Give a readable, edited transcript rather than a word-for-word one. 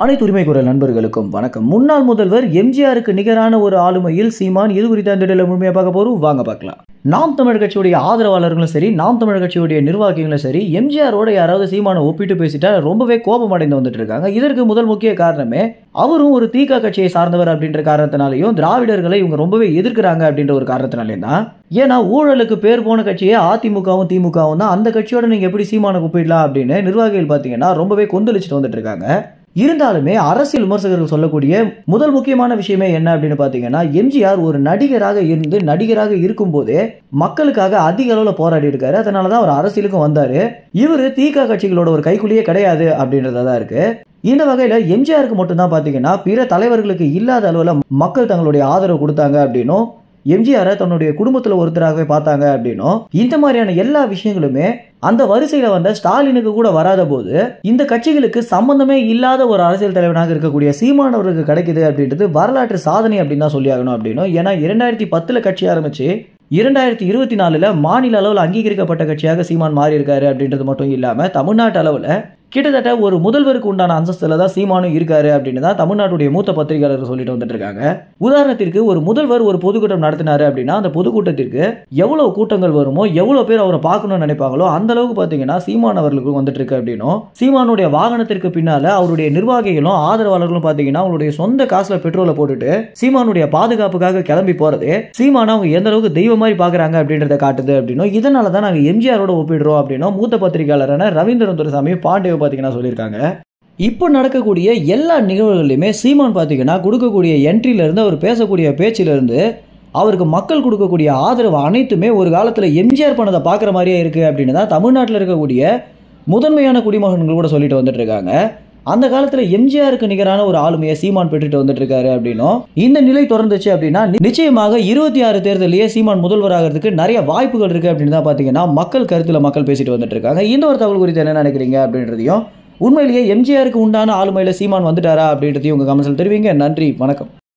அனைத்து உரிமை குரல் நண்பர்களுக்கும் வணக்கம். முன்னாள் முதல்வர் எம்ஜிஆருக்கு நிகரான ஒரு ஆளுமையில் சீமான். இது குறித்த அந்த முழுமையாக பார்க்க போறோம், வாங்க பார்க்கலாம். நாம் தமிழர் கட்சியுடைய ஆதரவாளர்களும் சரி, நாம் தமிழர் கட்சியுடைய நிர்வாகிகளும் சரி, எம்ஜிஆரோட யாராவது சீமானை ஒப்பிட்டு பேசிட்டா ரொம்பவே கோபம் அடைந்து வந்துட்டு இருக்காங்க. இதற்கு முதல் முக்கிய காரணமே அவரும் ஒரு தீகா கட்சியை சார்ந்தவர் அப்படின்ற காரணத்தினாலையும், திராவிடர்களை இவங்க ரொம்பவே எதிர்க்கிறாங்க அப்படின்ற ஒரு காரணத்தினாலேயும் தான். ஏன்னா ஊழலுக்கு பேர் போன கட்சியே அதிமுகவும் திமுகவும் தான். அந்த கட்சியோட நீங்க எப்படி சீமானை ஒப்பிடலாம் அப்படின்னு நிர்வாகிகள் பார்த்தீங்கன்னா ரொம்பவே கொந்தளிச்சுட்டு வந்துட்டு இருக்காங்க. இருந்தாலுமே அரசியல் விமர்சகர்கள் சொல்லக்கூடிய முதல் முக்கியமான விஷயமே என்ன அப்படின்னு பாத்தீங்கன்னா, எம்ஜிஆர் ஒரு நடிகராக இருக்கும் போதே மக்களுக்காக அதிக அளவுல போராடி இருக்காரு. அதனாலதான் அவர் அரசியலுக்கும் வந்தாரு. இவரு தீகா கட்சிகளோட ஒரு கைக்குள்ளேயே கிடையாது அப்படின்றதா இருக்கு. இந்த வகையில எம்ஜிஆருக்கு மட்டும்தான் பாத்தீங்கன்னா பிற தலைவர்களுக்கு இல்லாத அளவுல மக்கள் தங்களுடைய ஆதரவு கொடுத்தாங்க அப்படின்னும், எம்ஜிஆரை தன்னுடைய குடும்பத்துல ஒருத்தராகவே பார்த்தாங்க அப்படின்னும், இந்த மாதிரியான எல்லா விஷயங்களுமே அந்த வரிசையில வந்த ஸ்டாலினுக்கு கூட வராத போது இந்த கட்சிகளுக்கு சம்பந்தமே இல்லாத ஒரு அரசியல் தலைவனாக இருக்கக்கூடிய சீமான் அவருக்கு கிடைக்குது அப்படின்றது வரலாற்று சாதனை அப்படின்னு தான் சொல்லி ஆகணும் அப்படின்னும். ஏன்னா 2010 கட்சி ஆரம்பிச்சு 2024 மாநில அளவில் அங்கீகரிக்கப்பட்ட கட்சியாக சீமான் மாறி இருக்காரு அப்படின்றது மட்டும் இல்லாம தமிழ்நாட்டு அளவுல கிட்டத்தட்ட ஒரு முதல்வருக்கு உண்டான அந்தஸ்துல தான் சீமானும் இருக்காரு அப்படின்னு தான் தமிழ்நாட்டுடைய மூத்த பத்திரிகையாளர்கள் சொல்லிட்டு வந்துட்டு இருக்காங்க. உதாரணத்திற்கு ஒரு முதல்வர் ஒரு பொதுக்கூட்டம் நடத்தினாரு அப்படின்னா அந்த பொதுக்கூட்டத்திற்கு எவ்வளவு கூட்டங்கள் வருமோ, எவ்வளவு பேர் அவரை பார்க்கணும்னு நினைப்பாங்களோ அந்த அளவுக்கு பாத்தீங்கன்னா சீமான் அவர்களுக்கு வந்துட்டு இருக்கு அப்படின்னும், சீமானுடைய வாகனத்திற்கு பின்னால அவருடைய நிர்வாகிகளும் ஆதரவாளர்களும் பாத்தீங்கன்னா அவருடைய சொந்த காசுல பெட்ரோலை போட்டுட்டு சீமானுடைய பாதுகாப்புக்காக கிளம்பி போறது சீமான அவங்க எந்த அளவுக்கு தெய்வம் மாதிரி பாக்குறாங்க அப்படின்றத காட்டுது அப்படின்னும், இதனாலதான் நாங்க எம்ஜிஆரோட ஒப்பிடுறோம் அப்படின்னும் மூத்த பத்திரிகையாளரான ரவீந்திரன் துரைசாமி பாண்டே பாத்தீங்கன்னா சொல்லியிருக்காங்க. இப்போ நடக்கக்கூடிய எல்லா நிகழ்வுகளிலுமே சீமான் பாத்தீங்கன்னா கொடுக்கக்கூடிய என்ட்ரில இருந்து அவர் பேசக்கூடிய பேச்சில இருந்து அவருக்கு மக்கள் கொடுக்கக்கூடிய ஆதரவு அனைத்துமே ஒரு காலத்துல எம்ஜிஆர் பண்ணதை பார்க்குற மாதிரியே இருக்கு அப்படின்னு தான் தமிழ்நாட்டில் இருக்கக்கூடிய முதன்மையான குடிமகன்கள் கூட சொல்லிட்டு வந்துட்டு இருக்காங்க. அந்த காலத்துல எம்ஜிஆருக்கு நிகரான ஒரு ஆளுமையை சீமான் பெற்றுட்டு வந்துட்டு இருக்காரு அப்படின்னும், இந்த நிலை தொடர்ந்துச்சு அப்படின்னா நிச்சயமாக 26 தேர்தலையே சீமான் முதல்வராகிறதுக்கு நிறைய வாய்ப்புகள் இருக்கு அப்படின்னு தான் பாத்தீங்கன்னா மக்கள் கருத்துல மக்கள் பேசிட்டு வந்துட்டு இருக்காங்க. இந்த ஒரு தகவல் குறித்து என்ன நினைக்கிறீங்க அப்படின்றதையும், உண்மையிலேயே எம்ஜிஆருக்கு உண்டான ஆளுமையில சீமான் வந்துட்டாரா அப்படின்றதையும் உங்க கமெண்ட்ஸ்ல தெரிவிங்க. நன்றி, வணக்கம்.